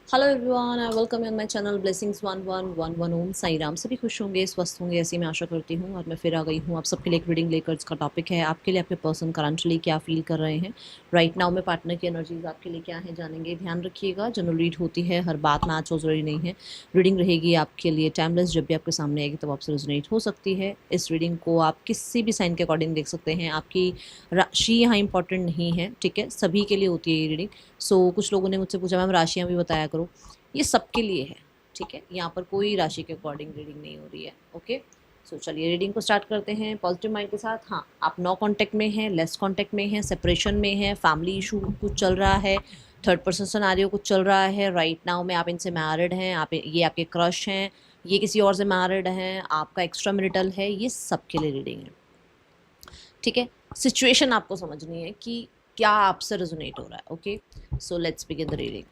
Hello everyone, I welcome you on my channel blessings 1111 ओम साई राम। सभी खुश होंगे, स्वस्थ होंगे, ऐसी मैं आशा करती हूँ। और मैं फिर आ गई हूँ आप सबके लिए एक रीडिंग लेकर। इसका टॉपिक है आपके लिए आपके पर्सन करंटली क्या फील कर रहे हैं राइट नाउ में। पार्टनर की एनर्जीज आपके लिए क्या है जानेंगे। ध्यान रखिएगा, जनरल रीड होती है, हर बात मैच हो जरूरी नहीं है। रीडिंग रहेगी आपके लिए टाइमलेस, जब भी आपके सामने आएगी तब आपसे रेजोनेट हो सकती है। इस रीडिंग को आप किसी भी साइन के अकॉर्डिंग देख सकते हैं। आपकी राशि यहाँ इंपॉर्टेंट नहीं है, ठीक है, सभी के लिए होती है ये रीडिंग। कुछ लोगों ने मुझसे पूछा मैम राशियाँ भी बताया करो, ये सबके लिए है, ठीक है। यहाँ पर कोई राशि के अकॉर्डिंग रीडिंग नहीं हो रही है। ओके, चलिए रीडिंग को स्टार्ट करते हैं पॉजिटिव माइंड के साथ। हाँ, आप नो कांटेक्ट में हैं, लेस कांटेक्ट में हैं, सेपरेशन में हैं, फैमिली इशू कुछ चल रहा है, थर्ड पर्सन सिनेरियो कुछ चल रहा है राइट नाउ में। आप इनसे मैरिड हैं, आप ये आपके क्रश हैं, ये किसी और से मैरिड हैं, आपका एक्स्ट्रा मैरिटल है, ये सबके लिए रीडिंग है, ठीक है। सिचुएशन आपको समझनी है कि क्या आपसे रेजोनेट हो रहा है। Okay, so let's begin the reading.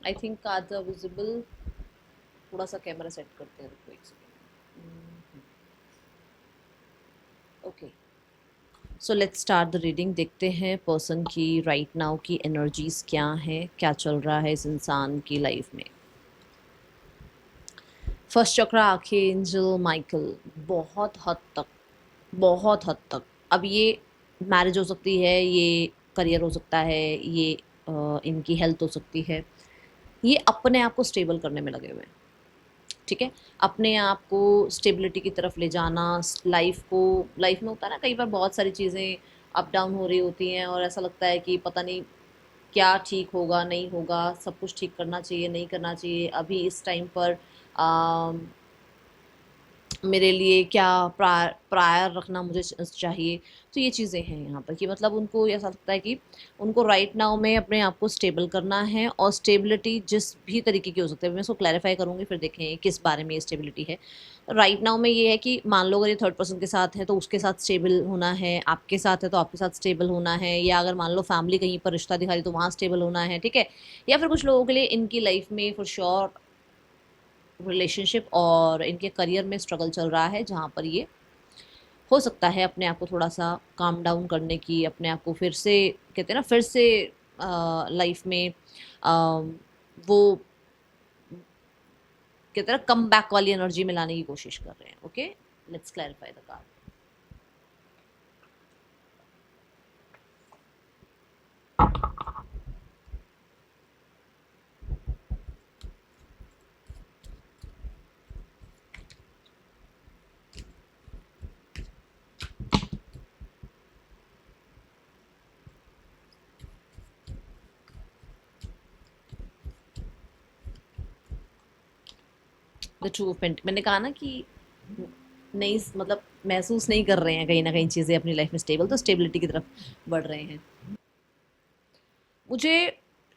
I think cards are visible. थोड़ा सा कैमरा सेट करते हैं, रुको एक second. Okay, so let's start the reading. देखते हैं पर्सन की राइट नाउ की एनर्जीज क्या हैं, क्या चल रहा है इस इंसान की लाइफ में। फर्स्ट चक्र आर्कएंजल माइकल। बहुत हद तक, बहुत हद तक अब ये मैरिज हो सकती है, ये करियर हो सकता है, ये इनकी हेल्थ हो सकती है। ये अपने आप को स्टेबल करने में लगे हुए हैं, ठीक है। अपने आप को स्टेबिलिटी की तरफ ले जाना, लाइफ में होता है ना, कई बार बहुत सारी चीज़ें अप डाउन हो रही होती हैं और ऐसा लगता है कि पता नहीं क्या ठीक होगा नहीं होगा, सब कुछ ठीक करना चाहिए नहीं करना चाहिए, अभी इस टाइम पर मेरे लिए क्या प्रायर रखना मुझे चाहिए। तो ये चीज़ें हैं यहाँ पर कि मतलब उनको ऐसा लगता है कि उनको राइट नाउ में अपने आप को स्टेबल करना है। और स्टेबिलिटी जिस भी तरीके की हो सकती है, मैं इसको क्लैरिफाई करूँगी फिर देखें किस बारे में ये स्टेबिलिटी है। राइट नाउ में ये है कि मान लो अगर ये थर्ड पर्सन के साथ है तो उसके साथ स्टेबल होना है, आपके साथ है तो आपके साथ स्टेबल होना है, या अगर मान लो फैमिली कहीं पर रिश्ता दिखा रही तो वहाँ स्टेबल होना है, ठीक है। या फिर कुछ लोगों के लिए इनकी लाइफ में फॉर श्योर रिलेशनशिप और इनके करियर में स्ट्रगल चल रहा है, जहाँ पर ये हो सकता है अपने आप को थोड़ा सा काम डाउन करने की, अपने आप को फिर से कहते हैं ना, फिर से लाइफ में आ, वो कहते हैं ना कम बैक वाली एनर्जी में लाने की कोशिश कर रहे हैं। Okay, let's clarify the card. The two of pent, मैंने कहा ना कि नहीं, मतलब महसूस नहीं कर रहे हैं कहीं ना कहीं चीज़ें अपनी लाइफ में स्टेबल, तो स्टेबिलिटी की तरफ बढ़ रहे हैं। मुझे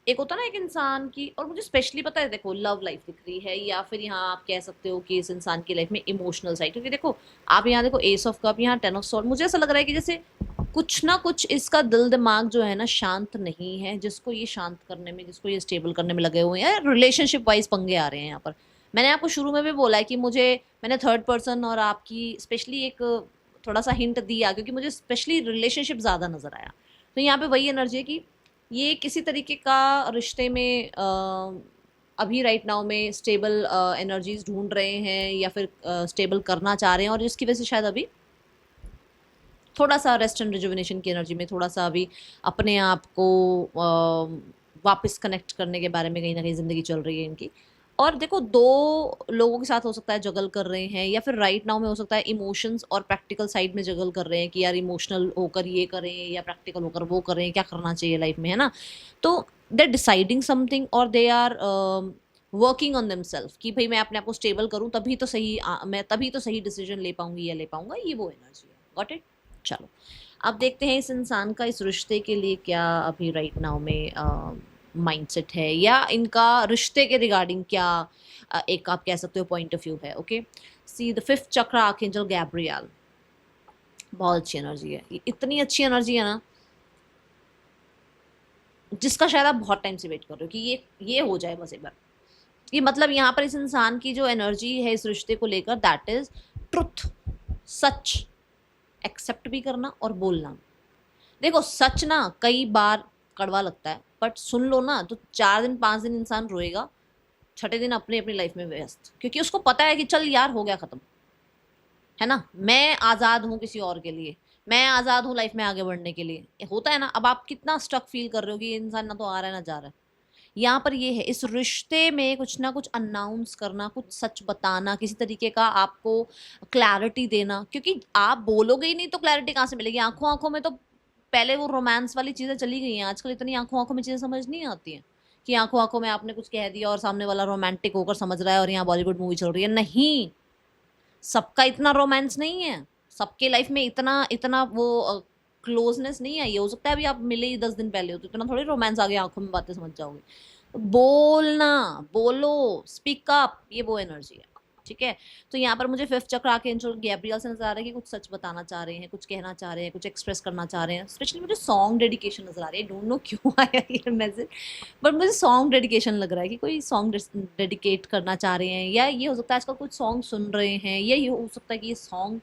एक होता ना एक इंसान की, और मुझे स्पेशली पता है, देखो लव लाइफ दिख रही है, या फिर यहाँ आप कह सकते हो कि इस इंसान की लाइफ में इमोशनल साइड, क्योंकि देखो आप यहाँ देखो एस ऑफ कप, यहाँ टेन ऑफ सॉर्ड। मुझे ऐसा लग रहा है कि जैसे कुछ ना कुछ इसका दिल दिमाग जो है ना शांत नहीं है, जिसको ये शांत करने में, जिसको ये स्टेबल करने में लगे हुए हैं। रिलेशनशिप वाइज पंगे आ रहे हैं यहाँ पर। मैंने आपको शुरू में भी बोला है कि मैंने थर्ड पर्सन और आपकी स्पेशली एक थोड़ा सा हिंट दिया, क्योंकि मुझे स्पेशली रिलेशनशिप ज़्यादा नजर आया। तो यहाँ पे वही एनर्जी है कि ये किसी तरीके का रिश्ते में अभी राइट नाउ में स्टेबल एनर्जीज ढूंढ रहे हैं, या फिर स्टेबल करना चाह रहे हैं, और जिसकी वजह से शायद अभी थोड़ा सा रेस्ट एंड रिजुविनेशन की एनर्जी में थोड़ा सा अभी अपने आप को वापस कनेक्ट करने के बारे में कहीं ना कहीं ज़िंदगी चल रही है इनकी। और देखो, दो लोगों के साथ हो सकता है जगल कर रहे हैं, या फिर राइट नाउ में हो सकता है इमोशंस और प्रैक्टिकल साइड में जगल कर रहे हैं कि यार इमोशनल होकर ये करें या प्रैक्टिकल होकर वो करें, क्या करना चाहिए लाइफ में, है ना। तो दे आर डिसाइडिंग समथिंग और they are working on themselves कि भाई मैं अपने आप को स्टेबल करूं, तभी तो सही मैं तभी तो सही डिसीजन ले पाऊंगी या ले पाऊंगा, ये वो एनर्जी है। Got it. चलो, अब देखते हैं इस इंसान का इस रिश्ते के लिए क्या अभी राइट नाउ में माइंडसेट है, या इनका रिश्ते के रिगार्डिंग क्या एक आप कह सकते हो पॉइंट ऑफ व्यू है। ओके, सी द फिफ्थ चक्र आर्कएंजल गैब्रियल, बहुत अच्छी एनर्जी है, ये इतनी अच्छी एनर्जी है ना जिसका शायद आप बहुत टाइम से वेट कर रहे हो कि ये हो जाए बस एक बार। ये मतलब यहाँ पर इस इंसान की जो एनर्जी है इस रिश्ते को लेकर, दैट इज ट्रुथ, सच एक्सेप्ट भी करना और बोलना। देखो, सच ना कई बार कड़वा लगता है, बट सुन लो ना तो 4 दिन 5 दिन इंसान रोएगा, छठे दिन अपनी अपनी लाइफ में व्यस्त, क्योंकि उसको पता है कि चल यार हो गया खत्म, है ना। मैं आज़ाद हूँ किसी और के लिए, मैं आज़ाद हूँ लाइफ में आगे बढ़ने के लिए, होता है ना। अब आप कितना स्टक फील कर रहे हो कि ये इंसान ना तो आ रहा है ना जा रहा है। यहाँ पर ये है, इस रिश्ते में कुछ ना कुछ अनाउंस करना, कुछ सच बताना, किसी तरीके का आपको क्लैरिटी देना, क्योंकि आप बोलोगे ही नहीं तो क्लैरिटी कहाँ से मिलेगी। आंखों आंखों में तो पहले वो रोमांस वाली चीज़ें चली गई हैं, आजकल इतनी आंखों आंखों में चीज़ें समझ नहीं आती हैं कि आंखों आंखों में आपने कुछ कह दिया और सामने वाला रोमांटिक होकर समझ रहा है और यहाँ बॉलीवुड मूवी चल रही है। नहीं, सबका इतना रोमांस नहीं है, सबके लाइफ में इतना इतना वो क्लोजनेस नहीं आई है। हो सकता है अभी आप मिले ही 10 दिन पहले हो तो इतना थोड़ी रोमांस आ गया, आंखों में बातें समझ जाओगे। तो बोलना, बोलो, स्पीक अप, ये वो एनर्जी है। ठीक है, तो यहाँ पर मुझे फिफ्थ चक्र आके जो गैब्रियल से नजर आ रहा है कि कुछ सच बताना चाह रहे हैं, कुछ कहना चाह रहे हैं, कुछ एक्सप्रेस करना चाह रहे हैं। स्पेशली मुझे सॉन्ग डेडिकेशन नजर आ रही है, डोंट नो क्यों आया ये मैसेज, बट मुझे सॉन्ग डेडिकेशन लग रहा है कि कोई सॉन्ग डेडिकेट करना चाह रहे हैं, या ये हो सकता है आजकल कुछ सॉन्ग सुन रहे हैं, या ये हो सकता है कि ये सॉन्ग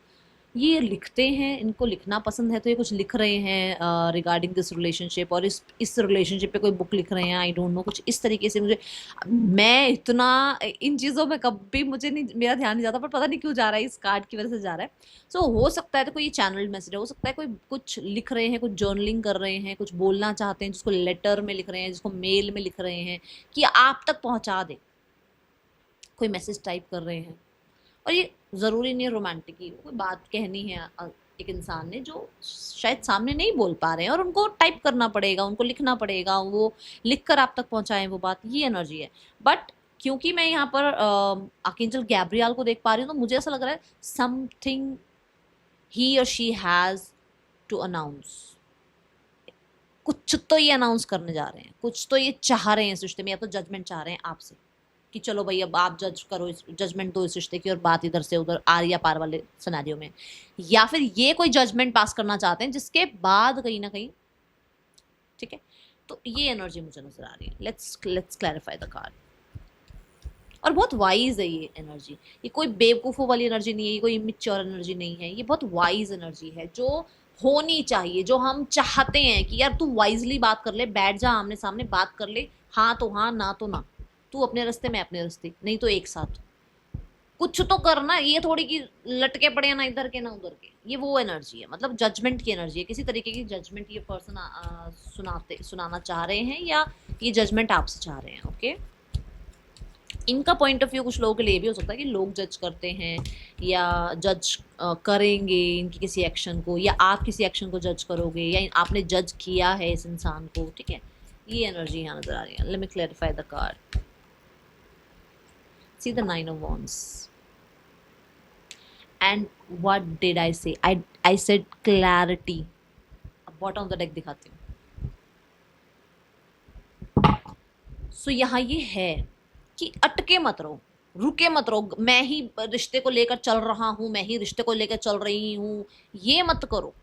ये लिखते हैं, इनको लिखना पसंद है तो ये कुछ लिख रहे हैं रिगार्डिंग दिस रिलेशनशिप, और इस रिलेशनशिप पे कोई बुक लिख रहे हैं, आई डोंट नो, कुछ इस तरीके से। मुझे, मैं इतना इन चीज़ों में कभी मुझे नहीं, मेरा ध्यान नहीं जाता, पर पता नहीं क्यों जा रहा है, इस कार्ड की वजह से जा रहा है। सो हो सकता है तो कोई चैनल मैसेज हो सकता है, कोई कुछ लिख रहे हैं, कुछ जर्नलिंग कर रहे हैं, कुछ बोलना चाहते हैं, जिसको लेटर में लिख रहे हैं, जिसको मेल में लिख रहे हैं कि आप तक पहुँचा दे, कोई मैसेज टाइप कर रहे हैं। और ये ज़रूरी नहीं है रोमांटिक ही, कोई बात कहनी है एक इंसान ने जो शायद सामने नहीं बोल पा रहे हैं और उनको टाइप करना पड़ेगा, उनको लिखना पड़ेगा, वो लिख कर आप तक पहुंचाएं वो बात, ये एनर्जी है। बट क्योंकि मैं यहाँ पर आर्कएंजल गैब्रियल को देख पा रही हूँ तो मुझे ऐसा लग रहा है समथिंग ही और शी हैज़ टू अनाउंस, कुछ तो ये अनाउंस करने जा रहे हैं, कुछ तो ये चाह रहे हैं इस रिश्ते में, या तो जजमेंट चाह रहे हैं आपसे कि चलो भाई अब आप जज करो, इस जजमेंट दो इस रिश्ते की, और बात इधर से उधर आर या पार वाले सिनेरियो में, या फिर ये कोई जजमेंट पास करना चाहते हैं जिसके बाद कहीं ना कहीं, ठीक है। तो ये एनर्जी मुझे नजर आ रही है। Let's clarify the card. और बहुत वाइज है ये एनर्जी, ये कोई बेवकूफ़ों वाली एनर्जी नहीं है, ये कोई इमेच्योर एनर्जी नहीं है, ये बहुत वाइज एनर्जी है जो होनी चाहिए, जो हम चाहते हैं कि यार तू वाइजली बात कर ले, बैठ जा आमने सामने बात कर ले, हाँ तो हाँ, ना तो ना, तू अपने रास्ते मैं अपने रास्ते, नहीं तो एक साथ कुछ तो करना, ये थोड़ी कि लटके पड़े हैं ना इधर के ना उधर के। ये वो एनर्जी है, मतलब जजमेंट की एनर्जी है, किसी तरीके की जजमेंट ये पर्सन सुनाना चाह रहे हैं, या ये जजमेंट आपसे चाह रहे हैं। ओके, इनका पॉइंट ऑफ व्यू कुछ लोगों के लिए भी हो सकता है कि लोग जज करते हैं या जज करेंगे इनकी किसी एक्शन को, या आप किसी एक्शन को जज करोगे, या आपने जज किया है इस इंसान को। ठीक है, ये एनर्जी यहाँ नजर आ रही है। Let me clarify the card. See the 9 of Wands. And what did I say? I said clarity. अब बॉटम ऑफ द डेक दिखाती हूँ। सो यहाँ ये है कि अटके मत रहो, रुके मत रहो, मैं ही रिश्ते को लेकर चल रहा हूं, मैं ही रिश्ते को लेकर चल रही हूं, ये मत करो।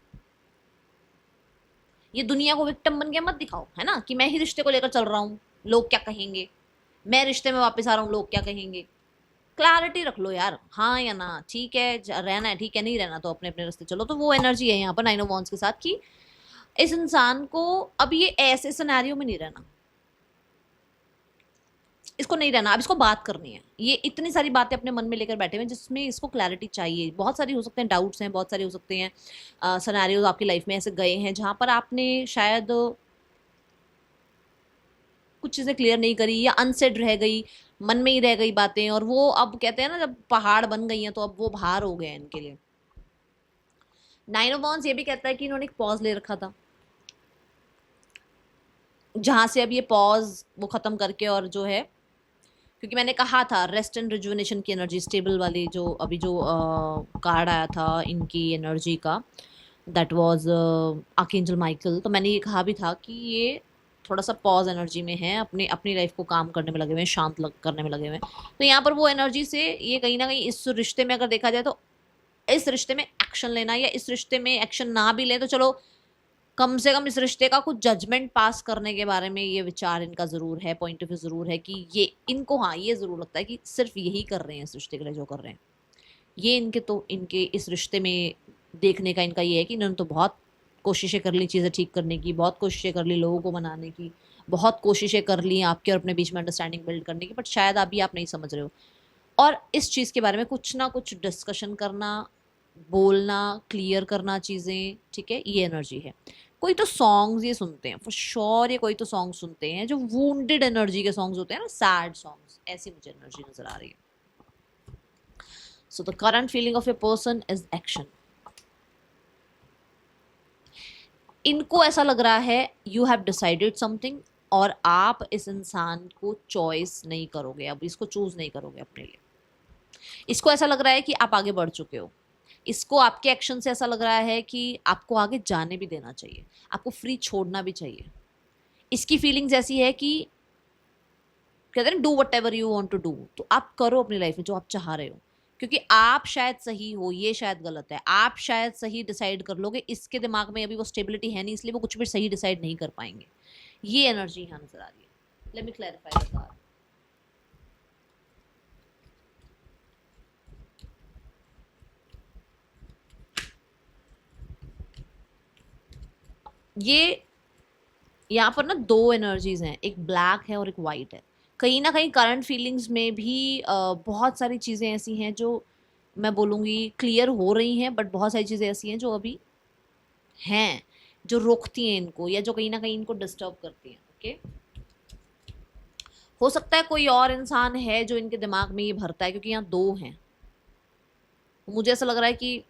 ये दुनिया को विक्टिम बन के मत दिखाओ, है ना, कि मैं ही रिश्ते को लेकर चल रहा हूं, लोग क्या कहेंगे, मैं रिश्ते में वापस आ रहा हूं, लोग क्या कहेंगे। क्लैरिटी रख लो यार, हाँ या ना, ठीक है रहना है, ठीक है नहीं रहना तो अपने अपने रास्ते चलो। तो वो एनर्जी है यहाँ पर 9 of Wands के साथ कि इस इंसान को अब ये ऐसे सिनेरियो में नहीं रहना, इसको नहीं रहना, अब इसको बात करनी है। ये इतनी सारी बातें अपने मन में लेकर बैठे हुए हैं जिसमें इसको क्लैरिटी चाहिए। बहुत सारी हो सकते हैं डाउट्स हैं, बहुत सारे हो सकते हैं सिनेरियोज आपकी लाइफ में ऐसे गए हैं जहाँ पर आपने शायद कुछ चीज़ें क्लियर नहीं करी या अनसेड रह गई, मन में ही रह गई बातें, और वो अब कहते हैं ना जब पहाड़ बन गई हैं तो अब वो भार हो गए हैं इनके लिए। नाइन ऑफ वांड्स ये भी कहता है कि इन्होंने एक पॉज ले रखा था, जहां से अब ये पॉज वो खत्म करके, और जो है, क्योंकि मैंने कहा था रेस्ट एंड रिजुविनेशन की एनर्जी, स्टेबल वाली, जो अभी जो कार्ड आया था इनकी एनर्जी का, दैट वाज आर्कएंजल माइकल। तो मैंने ये कहा भी था कि ये थोड़ा सा पॉज एनर्जी में है, अपने अपनी लाइफ को काम करने में लगे हुए हैं, करने में लगे हुए हैं। तो यहाँ पर वो एनर्जी से ये कहीं ना कहीं इस रिश्ते में अगर देखा जाए तो इस रिश्ते में एक्शन लेना, या इस रिश्ते में एक्शन ना भी लें तो चलो कम से कम इस रिश्ते का कुछ जजमेंट पास करने के बारे में ये विचार इनका ज़रूर है, पॉइंट ऑफ व्यू ज़रूर है कि ये इनको, हाँ ये ज़रूर लगता है कि सिर्फ यही कर रहे हैं इस रिश्ते के लिए जो कर रहे हैं ये, इनके इस रिश्ते में देखने का इनका ये है कि इन्होंने तो बहुत कोशिशें कर ली चीज़ें ठीक करने की, बहुत कोशिशें कर ली लोगों को मनाने की, बहुत कोशिशें कर ली आपके और अपने बीच में अंडरस्टैंडिंग बिल्ड करने की, बट शायद अभी आप नहीं समझ रहे हो। और इस चीज़ के बारे में कुछ ना कुछ डिस्कशन करना, बोलना, क्लियर करना चीज़ें, ठीक है, ये एनर्जी है। कोई तो सॉन्ग्स ये सुनते हैं फॉर श्योर, ये कोई तो सॉन्ग सुनते हैं जो वूंडेड एनर्जी के सॉन्ग्स होते हैं ना, सैड सॉन्ग्स, ऐसी मुझे एनर्जी नजर आ रही है। So the current feeling of a person is action. इनको ऐसा लग रहा है यू हैव डिसाइडेड समथिंग, और आप इस इंसान को चॉइस नहीं करोगे, अब इसको चूज नहीं करोगे अपने लिए। इसको ऐसा लग रहा है कि आप आगे बढ़ चुके हो, इसको आपके एक्शन से ऐसा लग रहा है कि आपको आगे जाने भी देना चाहिए, आपको फ्री छोड़ना भी चाहिए। इसकी फीलिंग्स ऐसी है कि कहते हैं do whatever you want to do, तो आप करो अपनी लाइफ में जो आप चाह रहे हो, क्योंकि आप शायद सही हो, ये शायद गलत है, आप शायद सही डिसाइड कर लोगे, इसके दिमाग में अभी वो स्टेबिलिटी है नहीं, इसलिए वो कुछ भी सही डिसाइड नहीं कर पाएंगे। ये एनर्जी यहाँ नजर आ रही है। Let me clarify the card. ये यहाँ पर ना दो एनर्जीज हैं, एक ब्लैक है और एक वाइट है। कहीं ना कहीं करंट फीलिंग्स में भी बहुत सारी चीज़ें ऐसी हैं जो मैं बोलूँगी क्लियर हो रही हैं, बट बहुत सारी चीज़ें ऐसी हैं जो अभी हैं, जो रोकती हैं इनको, या जो कहीं ना कहीं इनको डिस्टर्ब करती हैं। ओके, हो सकता है कोई और इंसान है जो इनके दिमाग में ये भरता है, क्योंकि यहाँ दो हैं। मुझे ऐसा लग रहा है कि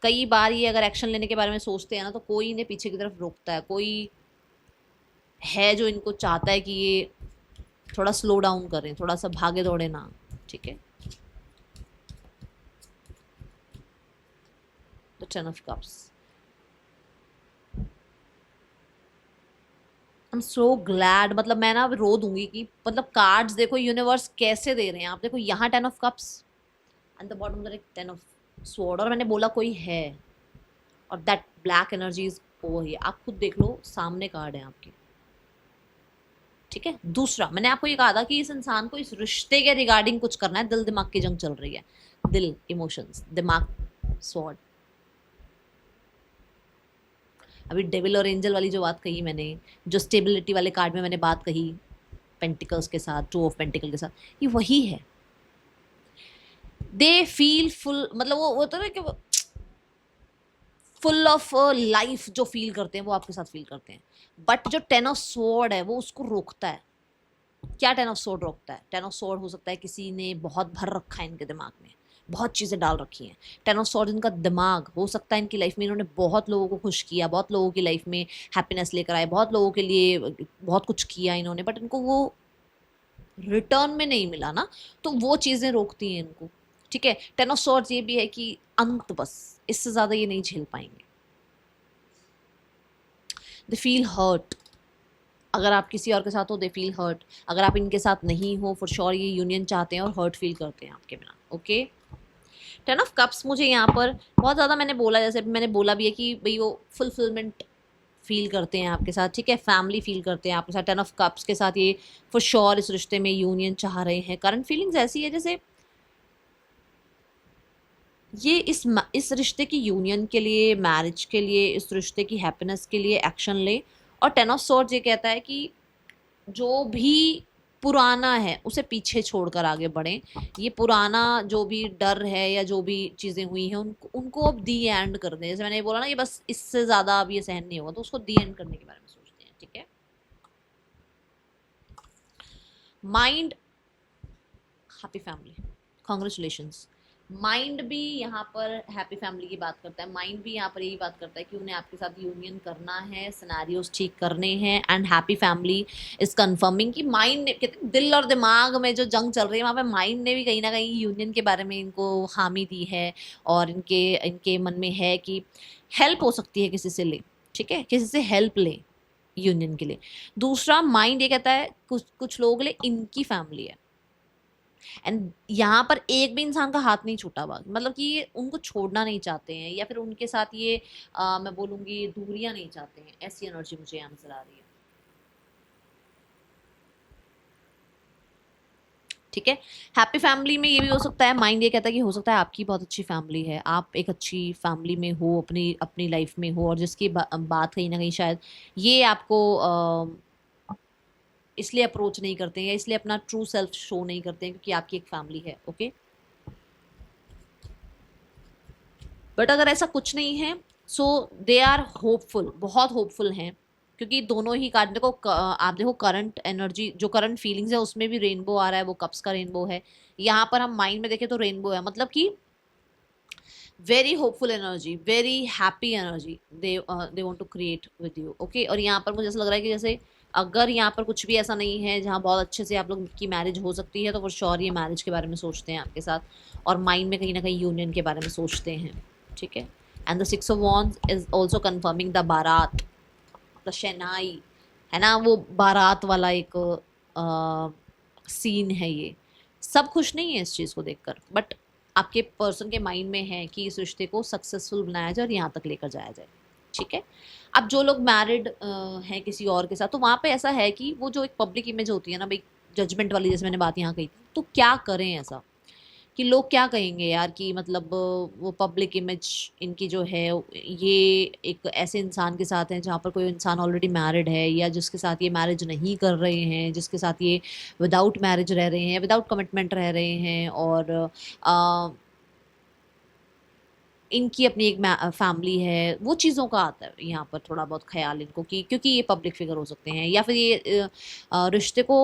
कई बार ये अगर एक्शन लेने के बारे में सोचते हैं ना, तो कोई इन्हें पीछे की तरफ रोकता है, कोई है जो इनको चाहता है कि ये थोड़ा स्लो डाउन करें, थोड़ा सा भागे दौड़े ना, ठीक है। The ten of cups, I am so glad, मतलब मैं ना रो दूंगी कि मतलब कार्ड्स देखो यूनिवर्स कैसे दे रहे हैं। आप देखो यहाँ ten of cups and the bottom there ten of sword, और मैंने बोला कोई है, और that black energy is over here. आप खुद देख लो, सामने कार्ड है आपके, ठीक है। दूसरा, मैंने आपको ये कहा था कि इस इंसान को इस रिश्ते के रिगार्डिंग कुछ करना है, दिल दिमाग की जंग चल रही है, दिल, इमोशंस, दिमाग, स्वॉर्ड। अभी डेविल और एंजल वाली जो बात कही मैंने, जो स्टेबिलिटी वाले कार्ड में मैंने बात कही पेंटिकल्स के साथ, टू ऑफ पेंटिकल के साथ, ये वही है। दे फील फुल, मतलब वो होता है कि फुल ऑफ लाइफ जो फील करते हैं वो आपके साथ फील करते हैं, बट जो टेन ऑफ स्वॉर्ड है वो उसको रोकता है। क्या टेन ऑफ स्वॉर्ड रोकता है? टेन ऑफ स्वॉर्ड हो सकता है किसी ने बहुत भर रखा है इनके दिमाग में, बहुत चीज़ें डाल रखी हैं। टेन ऑफ स्वॉर्ड इनका दिमाग, हो सकता है इनकी लाइफ में इन्होंने बहुत लोगों को खुश किया, बहुत लोगों की लाइफ में हैप्पीनेस लेकर आए, बहुत लोगों के लिए बहुत कुछ किया इन्होंने, बट इनको वो रिटर्न में नहीं मिला ना, तो वो चीज़ें रोकती हैं इनको, ठीक है। टेन ऑफ स्वॉर्ड्स ये भी है कि अंत, बस इससे ज़्यादा ये नहीं झेल पाएंगे। दे फील हर्ट, अगर आप किसी और के साथ हो दे फील हर्ट, अगर आप इनके साथ नहीं हो फॉर श्योर ये यूनियन चाहते हैं और हर्ट फील करते हैं आपके बिना। ओके, टेन ऑफ कप्स मुझे यहाँ पर बहुत ज़्यादा, मैंने बोला, जैसे मैंने बोला भी है कि भाई वो फुलफिलमेंट फील करते हैं आपके साथ, ठीक है, फैमिली फील करते हैं आपके साथ। टेन ऑफ कप्स के साथ ये फॉर श्योर इस रिश्ते में यूनियन चाह रहे हैं। करंट फीलिंग्स ऐसी है जैसे ये इस रिश्ते की यूनियन के लिए, मैरिज के लिए, इस रिश्ते की हैप्पीनेस के लिए एक्शन ले। और टेन ऑफ स्वॉर्ड्स ये कहता है कि जो भी पुराना है उसे पीछे छोड़कर आगे बढ़ें। ये पुराना जो भी डर है या जो भी चीज़ें हुई हैं उनको अब दी एंड कर दें। जैसे मैंने बोला ना, ये बस इससे ज़्यादा अब ये सहन नहीं होगा, तो उसको दी एंड करने के बारे में सोचते हैं, ठीक है। Mind happy family, congratulations. Mind भी यहाँ पर हैप्पी फैमिली की बात करता है, माइंड भी यहाँ पर यही बात करता है कि उन्हें आपके साथ यूनियन करना है, सिनेरियोज ठीक करने हैं, and happy family is confirming कि माइंड ने, कहते हैं दिल और दिमाग में जो जंग चल रही है वहाँ पे माइंड ने भी कहीं ना कहीं यूनियन के बारे में इनको हामी दी है, और इनके इनके मन में है कि हेल्प हो सकती है किसी से ले, ठीक है, किसी से हेल्प ले यूनियन के लिए। दूसरा, माइंड ये कहता है कुछ कुछ लोगों के लिए इनकी फैमिली है, एंड यहाँ पर एक भी इंसान का हाथ नहीं छूटा हुआ, मतलब कि ये उनको छोड़ना नहीं चाहते हैं, या फिर उनके साथ ये मैं बोलूँगी दूरियां नहीं चाहते हैं, ऐसी एनर्जी मुझे यहाँ नजर आ रही है। ठीक है, हैप्पी फैमिली में ये भी हो सकता है, माइंड ये कहता है कि हो सकता है आपकी बहुत अच्छी फैमिली है, आप एक अच्छी फैमिली में हो, अपनी अपनी लाइफ में हो, और जिसकी बात कहीं ना कहीं शायद ये आपको इसलिए अप्रोच नहीं करते हैं, या इसलिए अपना ट्रू सेल्फ शो नहीं करते हैं क्योंकि आपकी एक फैमिली है। ओके, बट अगर ऐसा कुछ नहीं है, सो दे आर होपफुल, बहुत होपफुल हैं, क्योंकि दोनों ही कार्ड देखो, आप देखो करंट एनर्जी, जो करंट फीलिंग्स है उसमें भी रेनबो आ रहा है, वो कप्स का रेनबो है। यहाँ पर हम माइंड में देखें तो रेनबो है, मतलब कि very hopeful energy, very happy energy they want to create with you. Okay, और यहाँ पर मुझे ऐसा लग रहा है कि जैसे अगर यहाँ पर कुछ भी ऐसा नहीं है जहाँ बहुत अच्छे से आप लोग की मैरिज हो सकती है, तो वो श्योर ये मैरिज के बारे में सोचते हैं आपके साथ, और माइंड में कहीं ना कहीं यूनियन के बारे में सोचते हैं। ठीक है, and the 6 of Wands is also confirming the बारात, द शहनाई, है ना, वो बारात वाला एक सीन है। ये सब खुश नहीं है इस चीज़ को देखकर, बट आपके पर्सन के माइंड में है कि इस रिश्ते को सक्सेसफुल बनाया जाए और यहाँ तक लेकर जाया जाए। ठीक है, अब जो लोग मैरिड हैं किसी और के साथ, तो वहाँ पे ऐसा है कि वो जो एक पब्लिक इमेज होती है ना भाई, जजमेंट वाली, जैसे मैंने बात यहाँ कही थी, तो क्या करें ऐसा कि लोग क्या कहेंगे यार, कि मतलब वो पब्लिक इमेज इनकी जो है, ये एक ऐसे इंसान के साथ है जहाँ पर कोई इंसान ऑलरेडी मैरिड है, या जिसके साथ ये मैरिज नहीं कर रहे हैं, जिसके साथ ये विदाउट मैरिज रह रहे हैं, विदाउट कमिटमेंट रह रहे हैं, और इनकी अपनी एक फैमिली है, वो चीज़ों का आता है यहाँ पर थोड़ा बहुत ख्याल इनको, कि क्योंकि ये पब्लिक फिगर हो सकते हैं, या फिर ये रिश्ते को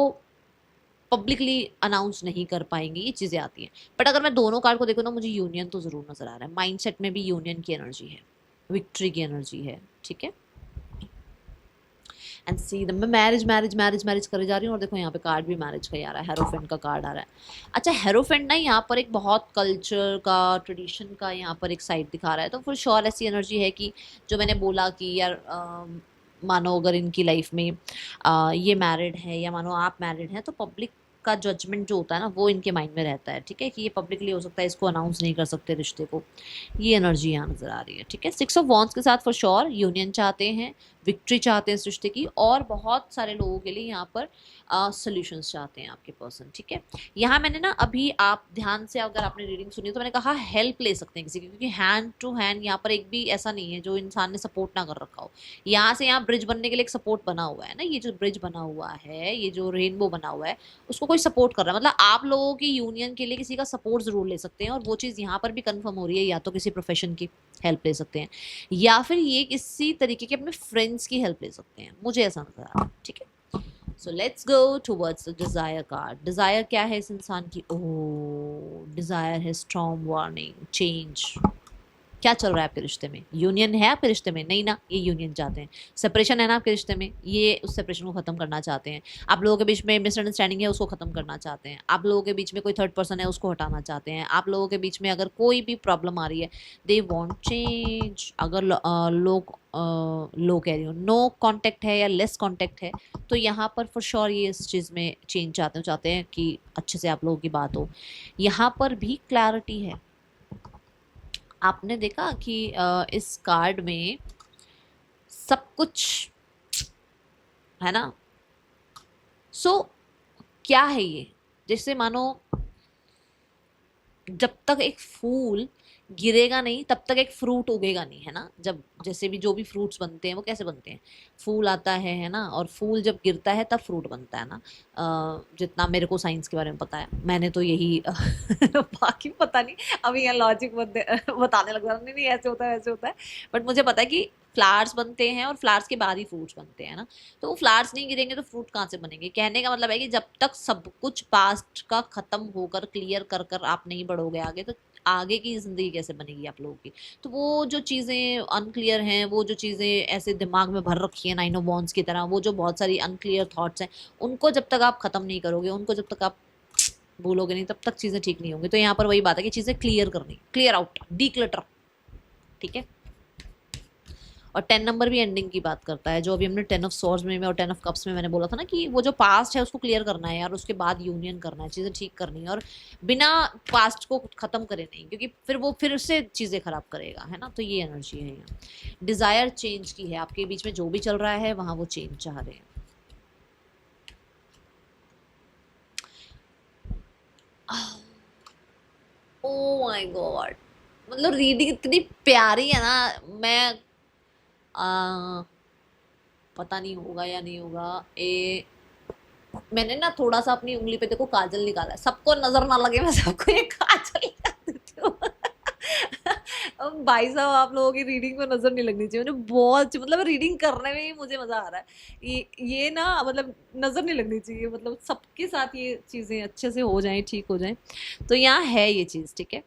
पब्लिकली अनाउंस नहीं कर पाएंगे, ये चीज़ें आती हैं। बट अगर मैं दोनों कार्ड को देखूँ ना, मुझे यूनियन तो ज़रूर नज़र आ रहा है, माइंडसेट में भी यूनियन की एनर्जी है, विक्ट्री की एनर्जी है। ठीक है, एंड सी मैं मैरिज मैरिज मैरिज मैरिज करे जा रही हूँ, और देखो यहाँ पे कार्ड भी मैरिज का ही आ रहा है, हेरोफेंट का कार्ड आ रहा है। अच्छा, हेरोफेंट ना यहाँ पर एक बहुत कल्चर का, ट्रेडिशन का यहाँ पर एक साइड दिखा रहा है, तो फिर श्योर ऐसी एनर्जी है कि जो मैंने बोला कि यार मानो अगर इनकी लाइफ में ये मैरिड है, या मानो आप मैरिड हैं, तो पब्लिक का जजमेंट जो होता है ना, वो इनके माइंड में रहता है। ठीक है, कि ये पब्लिकली हो सकता है, इसको अनाउंस नहीं कर सकते रिश्ते को, ये एनर्जी यहाँ नजर आ रही है। ठीक है, 6 of Wands के साथ फॉर श्योर यूनियन चाहते हैं, विक्ट्री चाहते हैं इस रिश्ते की, और बहुत सारे लोगों के लिए यहाँ पर सोल्यूशंस चाहते हैं आपके पर्सन। ठीक है, यहाँ मैंने ना अभी, आप ध्यान से अगर आपने रीडिंग सुनी तो मैंने कहा हेल्प ले सकते हैं किसी की, क्योंकि हैंड टू हैंड यहाँ पर एक भी ऐसा नहीं है जो इंसान ने सपोर्ट ना कर रखा हो। यहाँ से यहाँ ब्रिज बनने के लिए एक सपोर्ट बना हुआ है ना, ये जो ब्रिज बना हुआ है, ये जो रेनबो बना हुआ है, उसको कोई सपोर्ट कर रहा है, मतलब आप लोगों की यूनियन के लिए किसी का सपोर्ट जरूर ले सकते हैं, और वो चीज़ यहाँ पर भी कंफर्म हो रही है, या तो किसी प्रोफेशन की हेल्प ले सकते हैं, या फिर ये किसी तरीके के अपने फ्रेंड्स की हेल्प ले सकते हैं, मुझे ऐसा नजर आ रहा है। ठीक है, so let's go towards the desire card. Desire क्या है इस इंसान की? ओह, डिजायर है स्ट्रॉन्ग वार्निंग, चेंज। क्या चल रहा है आपके रिश्ते में? यूनियन है आपके रिश्ते में? नहीं ना, ये यूनियन चाहते हैं। सेपरेशन है ना आपके रिश्ते में, ये उस सेपरेशन को खत्म करना चाहते हैं। आप लोगों के बीच में मिसअंडरस्टैंडिंग है, उसको खत्म करना चाहते हैं। आप लोगों के बीच में कोई थर्ड पर्सन है, उसको हटाना चाहते हैं। आप लोगों के बीच में अगर कोई भी प्रॉब्लम आ रही है, दे वॉन्ट चेंज। अगर लोग लो कह रही हूँ, नो कांटेक्ट है या लेस कांटेक्ट है, तो यहाँ पर फॉर श्योर ये इस चीज़ में चेंज चाहते हैं कि अच्छे से आप लोगों की बात हो। यहाँ पर भी क्लैरिटी है। आपने देखा कि इस कार्ड में सब कुछ है ना, सो क्या है ये? जैसे मानो जब तक एक फूल गिरेगा नहीं तब तक एक फ्रूट उगेगा नहीं, है ना। जब जैसे भी जो भी फ्रूट्स बनते हैं वो कैसे बनते हैं, फूल आता है ना, और फूल जब गिरता है तब फ्रूट बनता है ना। जितना मेरे को साइंस के बारे में पता है, मैंने तो यही बाकी पता नहीं, अभी यहाँ लॉजिक बताने लग रहा, नहीं नहीं ऐसे होता है वैसे होता है, बट मुझे पता है कि फ्लावर्स बनते हैं और फ्लावर्स के बाद ही फ्रूट्स बनते हैं ना, तो वो फ्लावर्स नहीं गिरेंगे तो फ्रूट कहाँ से बनेंगे। कहने का मतलब है कि जब तक सब कुछ पास्ट का खत्म होकर क्लियर कर कर आप नहीं बढ़ोगे आगे, तो आगे की ज़िंदगी कैसे बनेगी आप लोगों की। तो वो जो चीज़ें अनक्लियर हैं, वो जो चीज़ें ऐसे दिमाग में भर रखी है नाइन ऑफ वॉन्ड्स की तरह, वो जो बहुत सारी अनक्लियर थॉट्स हैं, उनको जब तक आप ख़त्म नहीं करोगे, उनको जब तक आप भूलोगे नहीं, तब तक चीज़ें ठीक नहीं होंगी। तो यहाँ पर वही बात है कि चीज़ें क्लियर करनी, क्लियर आउट, डीक्लटर, ठीक है। और 10 नंबर भी एंडिंग की बात करता है, जो अभी हमने 10 ऑफ सॉर्ड्स में और 10 ऑफ कप्स में मैंने बोला था ना, कि वो जो पास्ट है उसको क्लियर करना है यार, उसके बाद यूनियन करना है, चीज़ें ठीक करनी है, और बिना पास्ट को ख़त्म करे नहीं, क्योंकि फिर वो फिर से चीज़ें ख़राब करेगा, है ना। तो ये एनर्जी है यहाँ, डिज़ायर चेंज की है आपके बीच में, जो भी चल रहा है वहाँ वो चेंज चाह रहे हैं। ओ माय गॉड, मतलब रीडिंग इतनी प्यारी है ना। मैं पता नहीं होगा या नहीं होगा, ए मैंने ना थोड़ा सा अपनी उंगली पे देखो काजल निकाला है, सबको नजर ना लगे मैं सबको ये काजल निकाल देती हूँ। अब भाई साहब आप लोगों की रीडिंग को नजर नहीं लगनी चाहिए, मुझे बहुत मतलब रीडिंग करने में ही मुझे मजा आ रहा है। ये ना मतलब नजर नहीं लगनी चाहिए, मतलब सबके साथ ये चीजें अच्छे से हो जाएं, ठीक हो जाएं। तो यहाँ है ये चीज, ठीक है।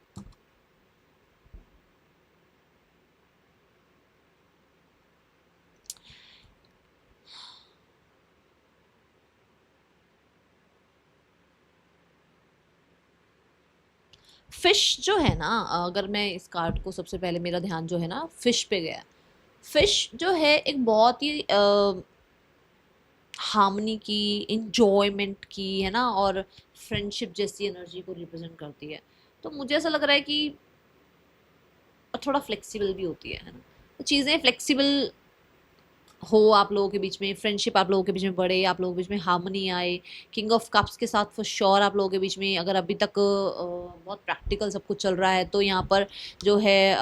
फिश जो है ना, अगर मैं इस कार्ड को सबसे पहले मेरा ध्यान जो है ना फिश पे गया। फिश जो है एक बहुत ही हार्मनी की, इंजॉयमेंट की, है ना, और फ्रेंडशिप जैसी एनर्जी को रिप्रेजेंट करती है। तो मुझे ऐसा लग रहा है कि थोड़ा फ्लेक्सिबल भी होती है ना, तो चीज़ें फ्लेक्सिबल हो आप लोगों के बीच में, फ्रेंडशिप आप लोगों के बीच में बढ़े, आप लोगों के बीच में हार्मनी आए। किंग ऑफ कप्स के साथ फॉर श्योर आप लोगों के बीच में, अगर अभी तक बहुत प्रैक्टिकल सब कुछ चल रहा है, तो यहाँ पर जो है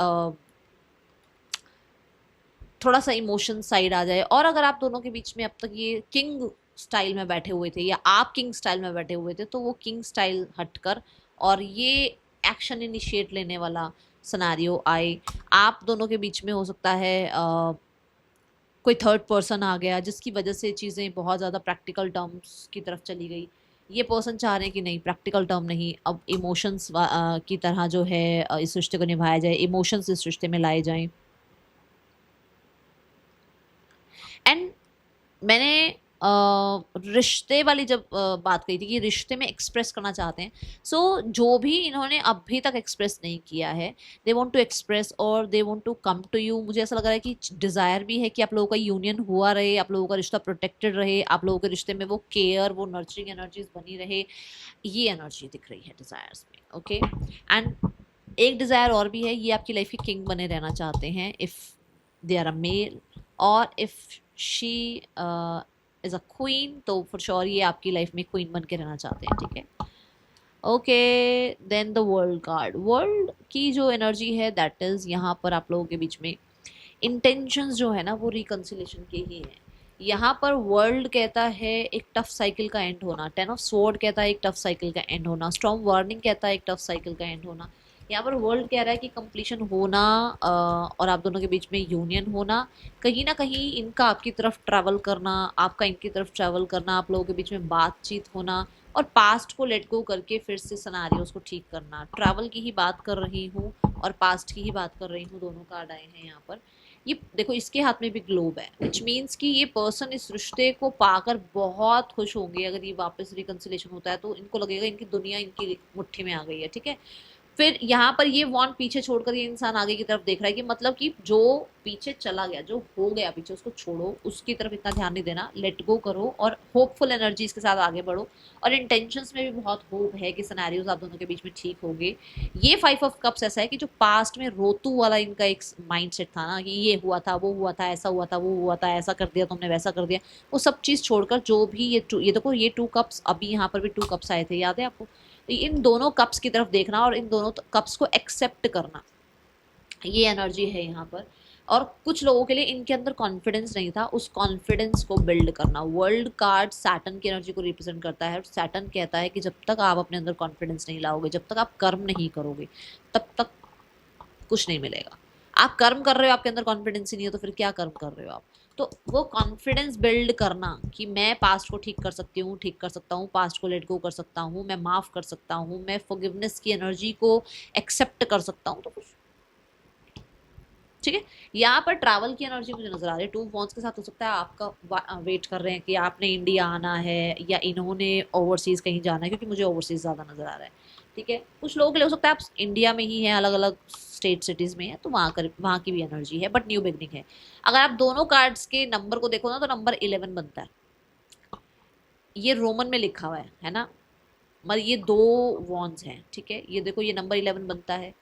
थोड़ा सा इमोशन साइड आ जाए। और अगर आप दोनों के बीच में अब तक ये किंग स्टाइल में बैठे हुए थे, या आप किंग स्टाइल में बैठे हुए थे, तो वो किंग स्टाइल हटकर और ये एक्शन इनिशिएट लेने वाला सिनेरियो आए। आप दोनों के बीच में हो सकता है कोई थर्ड पर्सन आ गया, जिसकी वजह से चीज़ें बहुत ज़्यादा प्रैक्टिकल टर्म्स की तरफ चली गई। ये पर्सन चाह रहे हैं कि नहीं, प्रैक्टिकल टर्म नहीं, अब इमोशंस की तरह जो है इस रिश्ते को निभाया जाए, इमोशंस इस रिश्ते में लाए जाएं। एंड मैंने रिश्ते वाली जब बात कही थी कि रिश्ते में एक्सप्रेस करना चाहते हैं, सो जो भी इन्होंने अभी तक एक्सप्रेस नहीं किया है, दे वांट टू एक्सप्रेस और they want to come to you. मुझे ऐसा लग रहा है कि डिज़ायर भी है कि आप लोगों का यूनियन हुआ रहे, आप लोगों का रिश्ता प्रोटेक्टेड रहे, आप लोगों के रिश्ते में वो केयर, वो नर्चरिंग एनर्जीज बनी रहे। ये एनर्जी दिख रही है डिज़ायर्स में, ओके। एंड एक डिज़ायर और भी है, ये आपकी लाइफ के किंग बने रहना चाहते हैं, if they are a male, और if she is a queen, तो फॉर श्योर ये आपकी लाइफ में क्वीन बन के रहना चाहते हैं, ठीक है। Okay, then the world card, world की जो एनर्जी है दैट इज़ यहाँ पर आप लोगों के बीच में इंटेंशंस जो है ना वो रिकन्सिलेशन के ही हैं। यहाँ पर वर्ल्ड कहता है एक टफ साइकिल का एंड होना, 10 ऑफ स्वॉर्ड कहता है एक टफ साइकिल का एंड होना, स्टॉर्म वार्निंग कहता है एक टफ साइकिल का एंड होना। यहाँ पर वर्ल्ड कह रहा है कि कंप्लीशन होना और आप दोनों के बीच में यूनियन होना, कहीं ना कहीं इनका आपकी तरफ ट्रैवल करना, आपका इनकी तरफ ट्रैवल करना, आप लोगों के बीच में बातचीत होना, और पास्ट को लेट गो करके फिर से सिनेरियोस को ठीक करना। ट्रैवल की ही बात कर रही हूँ और पास्ट की ही बात कर रही हूँ, दोनों कार्ड आए हैं यहाँ पर। ये देखो इसके हाथ में भी ग्लोब है, विच मीन्स कि ये पर्सन इस रिश्ते को पाकर बहुत खुश होंगे। अगर ये वापस रिकन्सिलेशन होता है तो इनको लगेगा इनकी दुनिया इनकी मुट्ठी में आ गई है, ठीक है। फिर यहाँ पर ये वॉन्ट पीछे छोड़कर ये इंसान आगे की तरफ देख रहा है, कि मतलब कि जो पीछे चला गया, जो हो गया पीछे, उसको छोड़ो, उसकी तरफ इतना ध्यान नहीं देना, लेट गो करो और होपफुल एनर्जीज के साथ आगे बढ़ो। और इंटेंशंस में भी बहुत होप है कि सिनेरियोज आप दोनों के बीच में ठीक होंगे। ये 5 ऑफ कप्स ऐसा है कि जो पास्ट में रोतू वाला इनका एक माइंड सेट था ना, कि ये हुआ था, वो हुआ था, ऐसा हुआ था, वो हुआ था, ऐसा कर दिया तुमने, वैसा कर दिया, वो सब चीज़ छोड़कर जो भी ये देखो ये 2 कप्स, अभी यहाँ पर भी 2 कप्स आए थे, याद है आपको। इन दोनों कप्स की तरफ देखना और इन दोनों कप्स को एक्सेप्ट करना, ये एनर्जी है यहाँ पर। और कुछ लोगों के लिए इनके अंदर कॉन्फिडेंस नहीं था, उस कॉन्फिडेंस को बिल्ड करना। वर्ल्ड कार्ड सैटर्न की एनर्जी को रिप्रेजेंट करता है, और सैटर्न कहता है कि जब तक आप अपने अंदर कॉन्फिडेंस नहीं लाओगे, जब तक आप कर्म नहीं करोगे, तब तक कुछ नहीं मिलेगा। आप कर्म कर रहे हो, आपके अंदर कॉन्फिडेंस ही नहीं है तो फिर क्या कर्म कर रहे हो आप? तो वो कॉन्फिडेंस बिल्ड करना कि मैं पास्ट को ठीक कर सकती हूँ, ठीक कर सकता हूँ, पास्ट को लेट गो कर सकता हूँ, मैं माफ कर सकता हूँ, मैं फॉरगिवनेस की एनर्जी को एक्सेप्ट कर सकता हूँ, तो कुछ ठीक है। यहाँ पर ट्रैवल की एनर्जी मुझे नजर आ रही है। टू वॉन्स के साथ हो सकता है आपका वेट कर रहे हैं कि आपने इंडिया आना है या इन्होंने ओवरसीज कहीं जाना है, क्योंकि मुझे ओवरसीज ज्यादा नजर आ रहा है। ठीक है, कुछ लोगों के लिए हो सकता है आप इंडिया में ही हैं, अलग अलग स्टेट सिटीज में है, तो वहाँ की भी एनर्जी है, बट न्यू बिगनिंग है। अगर आप दोनों कार्ड्स के नंबर को देखो ना तो नंबर 11 बनता है। ये रोमन में लिखा हुआ है ना, मतलब ये दो वॉन्स हैं। ठीक है, ये देखो, ये नंबर 11 बनता है।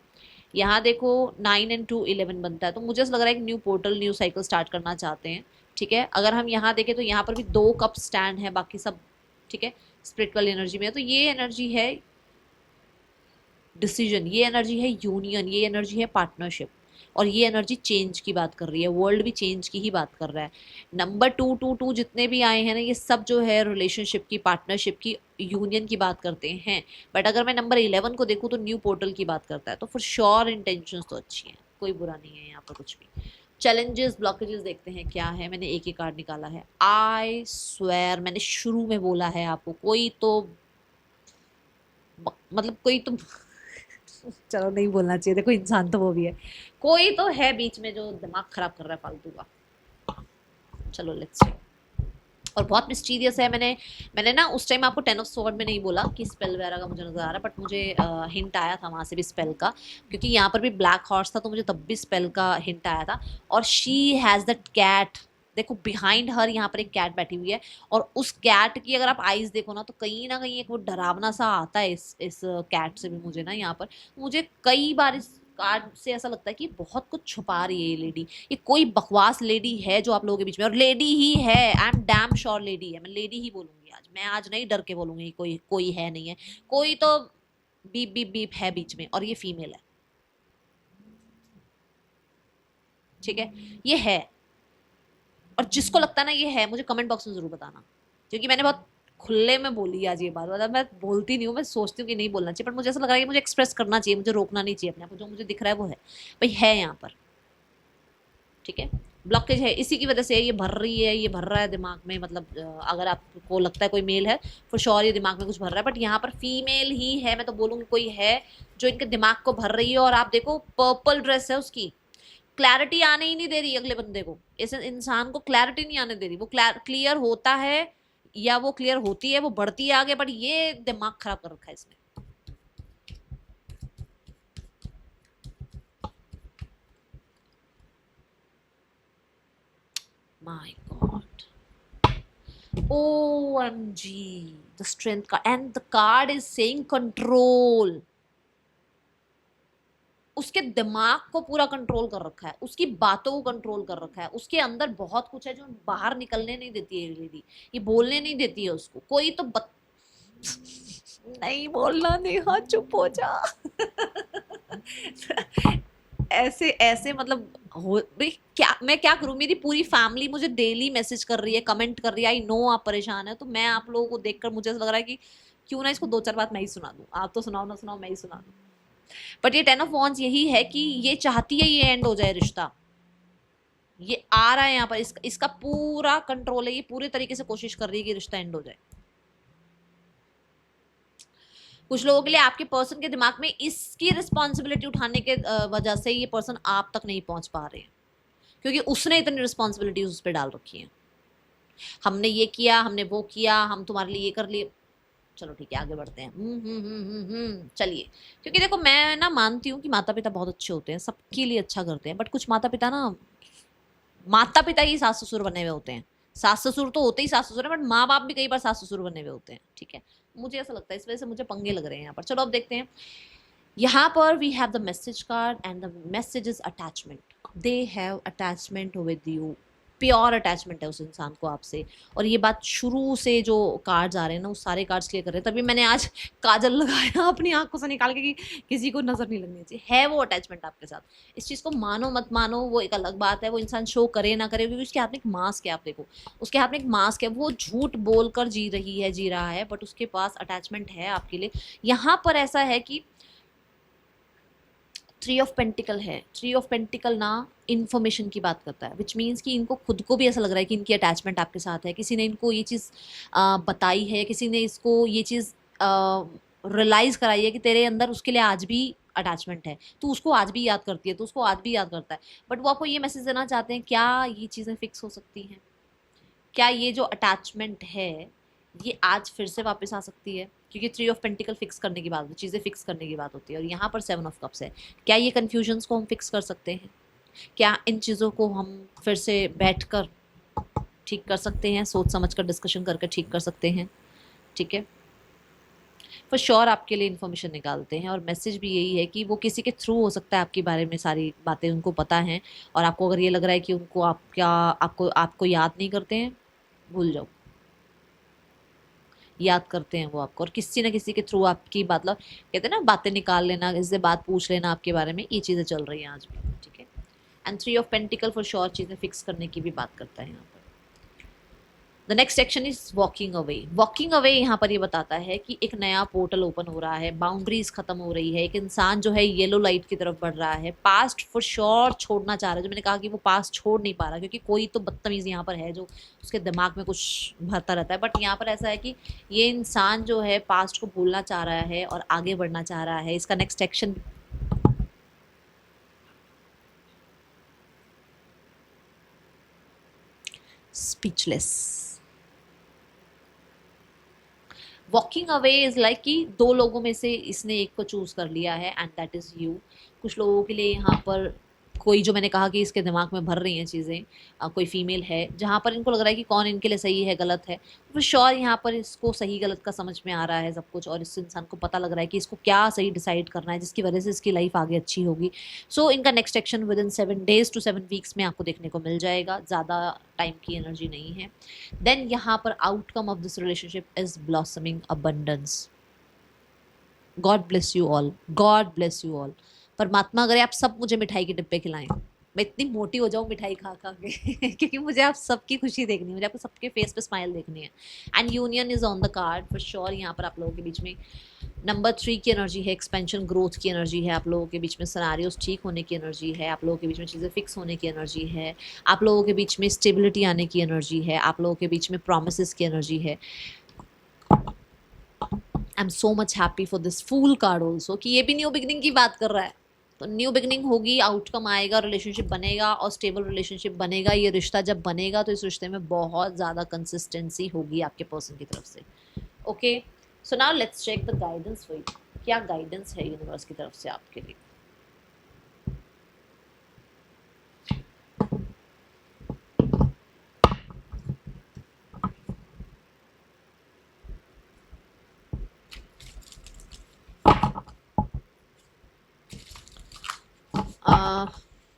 यहाँ देखो 9 एंड 2 11 बनता है। तो मुझे ऐसा लग रहा है कि new portal, new cycle start करना चाहते हैं। ठीक है, अगर हम यहाँ देखें तो यहाँ पर भी 2 कप स्टैंड है, बाकी सब ठीक है स्पिरिचुअल एनर्जी में। तो ये एनर्जी है डिसीजन, ये एनर्जी है यूनियन, ये एनर्जी है पार्टनरशिप, और ये एनर्जी चेंज की बात कर रही है। वर्ल्ड भी चेंज की ही बात कर रहा है। नंबर 222 जितने भी आए हैं ना, ये सब जो है रिलेशनशिप की, पार्टनरशिप की, यूनियन की बात करते हैं। बट अगर मैं नंबर 11 को देखूँ तो न्यू पोर्टल की बात करता है। तो फॉर श्योर इंटेंशंस तो अच्छी हैं, कोई बुरा नहीं है यहाँ पर कुछ भी। चैलेंजेस, ब्लॉकेजेस देखते हैं क्या है। मैंने एक ही कार्ड निकाला है। आई स्वेयर, मैंने शुरू में बोला है आपको, कोई तो मतलब कोई तो चलो नहीं बोलना चाहिए, देखो इंसान तो वो भी है, कोई तो है बीच में जो दिमाग खराब कर रहा है फालतू का। चलो लेट्स सी। और बहुत मिस्टीरियस है। मैंने ना उस टाइम आपको 10 ऑफ स्वॉर्ड में नहीं बोला कि स्पेल वगैरह का मुझे नजर आ रहा है, बट मुझे हिंट आया था वहां से भी स्पेल का, क्योंकि यहाँ पर भी ब्लैक हॉर्स था तो मुझे तब भी स्पेल का हिंट आया था। और शी हैज दैट कैट, देखो बिहाइंड हर यहाँ पर एक कैट बैठी हुई है, और उस कैट की अगर आप आईज देखो ना कहीं एक वो डरावना सा आता है इस कैट से भी मुझे ना। यहाँ पर मुझे कई बार इस कार्ड से ऐसा लगता है कि बहुत कुछ छुपा रही है ये लेडी। ये कोई बकवास लेडी है जो आप लोगों के बीच में, और लेडी ही है, I am damn sure lady है। मैं लेडी ही बोलूंगी आज, मैं आज नहीं डर के बोलूंगी कोई कोई है नहीं है, कोई तो बीप बीप बीप है बीच में, और ये फीमेल है। ठीक है, ये है। और जिसको लगता है ना ये है, मुझे कमेंट बॉक्स में जरूर बताना, क्योंकि मैंने बहुत खुले में बोली आज ये बात। मतलब मैं बोलती नहीं हूँ, मैं सोचती हूँ कि नहीं बोलना चाहिए, पर मुझे ऐसा लग रहा है कि मुझे एक्सप्रेस करना चाहिए, मुझे रोकना नहीं चाहिए अपने आप को। जो मुझे दिख रहा है वो है भाई, है यहाँ पर। ठीक है, ब्लॉकेज है, इसी की वजह से ये भर रही है, ये भर रहा है दिमाग में। मतलब अगर आपको लगता है कोई मेल है, फॉर श्योर ये दिमाग में कुछ भर रहा है, बट यहाँ पर फीमेल ही है। मैं तो बोलूँगी कोई है जो इनके दिमाग को भर रही है। और आप देखो पर्पल ड्रेस है उसकी, क्लैरिटी आने ही नहीं दे रही अगले बंदे को, इस इंसान को क्लैरिटी नहीं आने दे रही। वो क्लियर होता है या वो क्लियर होती है, वो बढ़ती है आगे, बट ये दिमाग खराब कर रखा है इसने। My God, OMG, the strength card, and the card is saying control। उसके दिमाग को पूरा कंट्रोल कर रखा है, उसकी बातों को कंट्रोल कर रखा है, उसके अंदर बहुत कुछ है जो बाहर निकलने नहीं देती है ये लेडी, ये बोलने नहीं देती है उसको। कोई तो नहीं बोलना, नहीं, हाँ चुप हो जा। ऐसे ऐसे मतलब हो भाई, क्या मैं क्या करूं? मेरी पूरी फैमिली मुझे डेली मैसेज कर रही है, कमेंट कर रही है। आई नो आप परेशान है, तो मैं आप लोगों को देखकर मुझे ऐसा लग रहा है कि क्यों ना इसको 2-4 बात मैं ही सुना दूं। आप तो सुनाओ ना सुनाओ, मैं ही सुना दूं। बट ये 10 ऑफ वॉन्ड्स यही है कि ये चाहती है ये एंड हो जाए रिश्ता। ये आ रहा है यहाँ पर, इसका पूरा कंट्रोल है, ये पूरे तरीके से कोशिश कर रही है कि रिश्ता एंड हो जाए। कुछ लोगों के लिए आपके पर्सन के दिमाग में इसकी रिस्पॉन्सिबिलिटी उठाने के वजह से ये पर्सन आप तक नहीं पहुंच पा रहे हैं, क्योंकि उसने इतनी रिस्पॉन्सिबिलिटी उस पर डाल रखी है। हमने ये किया, हमने वो किया, हम तुम्हारे लिए ये कर लिए। चलो ठीक है, आगे बढ़ते हैं। चलिए, क्योंकि देखो मैं ना मानती हूँ कि माता पिता बहुत अच्छे होते हैं, सबके लिए अच्छा करते हैं, बट कुछ माता पिता ना, माता पिता ही सास ससुर बने हुए होते हैं। सास ससुर तो होते ही सास ससुर है, बट माँ बाप भी कई बार सास ससुर बने हुए होते हैं। ठीक है, मुझे ऐसा लगता है, इस वजह से मुझे पंगे लग रहे हैं यहाँ पर। चलो अब देखते हैं। यहाँ पर we have the message card, and the message is attachment. They have attachment with you, pure attachment है उस इंसान को आपसे। और ये बात शुरू से जो कार्ड्स आ रहे हैं ना, वो सारे कार्ड्स क्लियर कर रहे हैं। तभी मैंने आज काजल लगाया अपनी आंखों से निकाल के कि किसी को नजर नहीं लगनी चाहिए। है वो अटैचमेंट आपके साथ। इस चीज़ को मानो मत मानो वो एक अलग बात है, वो इंसान शो करे ना करे, क्योंकि उसके हाथ में एक मास्क है। आप देखो उसके हाथ में एक मास्क है, वो झूठ बोलकर जी रहा है, बट उसके पास अटैचमेंट है आपके लिए। यहाँ पर ऐसा है कि थ्री ऑफ पेंटिकल है। थ्री ऑफ पेंटिकल ना इन्फॉर्मेशन की बात करता है, विच मीन्स कि इनको खुद को भी ऐसा लग रहा है कि इनकी अटैचमेंट आपके साथ है, किसी ने इनको ये चीज़ बताई है, किसी ने इसको ये चीज़ रियलाइज कराई है कि तेरे अंदर उसके लिए आज भी अटैचमेंट है, तू उसको आज भी याद करती है, तो उसको आज भी याद करता है। बट वो आपको ये मैसेज देना चाहते हैं, क्या ये चीज़ें फिक्स हो सकती हैं? क्या ये जो अटैचमेंट है ये आज फिर से वापस आ सकती है? क्योंकि थ्री ऑफ पेंटिकल फिक्स करने की बात, चीज़ें फिक्स करने की बात होती है, और यहाँ पर सेवन ऑफ कप्स है। क्या ये कन्फ्यूजन्स को हम फिक्स कर सकते हैं? क्या इन चीज़ों को हम फिर से बैठ कर ठीक कर सकते हैं, सोच समझ कर डिस्कशन करके ठीक कर सकते हैं? ठीक है, फॉर श्योर आपके लिए इन्फॉर्मेशन निकालते हैं, और मैसेज भी यही है कि वो किसी के थ्रू हो सकता है, आपके बारे में सारी बातें उनको पता हैं, और आपको अगर ये लग रहा है कि उनको आपको याद नहीं करते हैं, भूल जाओ, याद करते हैं वो आपको, और किसी ना किसी के थ्रू आपकी मतलब कहते हैं ना, बातें निकाल लेना, इससे बात पूछ लेना आपके बारे में, ये चीज़ें चल रही हैं आज भी। ठीक है, and three of pentacle for sure चीज़ें फिक्स करने की भी बात करता है यहाँ पर। The next section is walking away. Walking away यहाँ पर ये बताता है कि एक नया पोर्टल ओपन हो रहा है, बाउंड्रीज खत्म हो रही है, एक इंसान जो है येलो लाइट की तरफ बढ़ रहा है, पास्ट फॉर श्योर छोड़ना चाह रहा है। जो मैंने कहा कि वो पास्ट छोड़ नहीं पा रहा, क्योंकि कोई तो बदतमीज यहाँ पर है जो उसके दिमाग में कुछ भरता रहता है, बट यहाँ पर ऐसा है कि ये इंसान जो है पास्ट को भूलना चाह रहा है और आगे बढ़ना चाह रहा है। इसका next action speechless. Walking away is like कि दो लोगों में से इसने एक को चूज कर लिया है, एंड दैट इज यू। कुछ लोगों के लिए यहाँ पर कोई, जो मैंने कहा कि इसके दिमाग में भर रही हैं चीज़ें, कोई फीमेल है जहाँ पर इनको लग रहा है कि कौन इनके लिए सही है गलत है, तो श्योर यहाँ पर इसको सही गलत का समझ में आ रहा है सब कुछ, और इस इंसान को पता लग रहा है कि इसको क्या सही डिसाइड करना है, जिसकी वजह से इसकी लाइफ आगे अच्छी होगी। सो इनका next action with in 7 days to 7 weeks में आपको देखने को मिल जाएगा, ज़्यादा टाइम की एनर्जी नहीं है। देन यहाँ पर outcome of this relationship is blossoming abundance. God bless you all, God bless you all. परमात्मा करे आप सब मुझे मिठाई के डिब्बे खिलाएं, मैं इतनी मोटी हो जाऊं मिठाई खा खा के क्योंकि मुझे आप सबकी खुशी देखनी है, मुझे आपको सबके फेस पे स्माइल देखनी है। And union is on the card for sure. यहाँ पर आप लोगों के बीच में नंबर 3 की एनर्जी है, एक्सपेंशन ग्रोथ की एनर्जी है, आप लोगों के बीच में सिनेरियोस ठीक होने की एनर्जी है, आप लोगों के बीच में चीज़ें फिक्स होने की एनर्जी है, आप लोगों के बीच में स्टेबिलिटी आने की एनर्जी है, आप लोगों के बीच में प्रोमिसेस की एनर्जी है। I am so much happy for this fool card also, कि ये भी न्यू बिगनिंग की बात कर रहा है। तो न्यू बिगनिंग होगी, आउटकम आएगा, रिलेशनशिप बनेगा, और स्टेबल रिलेशनशिप बनेगा। ये रिश्ता जब बनेगा तो इस रिश्ते में बहुत ज़्यादा कंसिस्टेंसी होगी आपके पर्सन की तरफ से। Okay, so now let's check the guidance for you. क्या गाइडेंस है यूनिवर्स की तरफ से आपके लिए?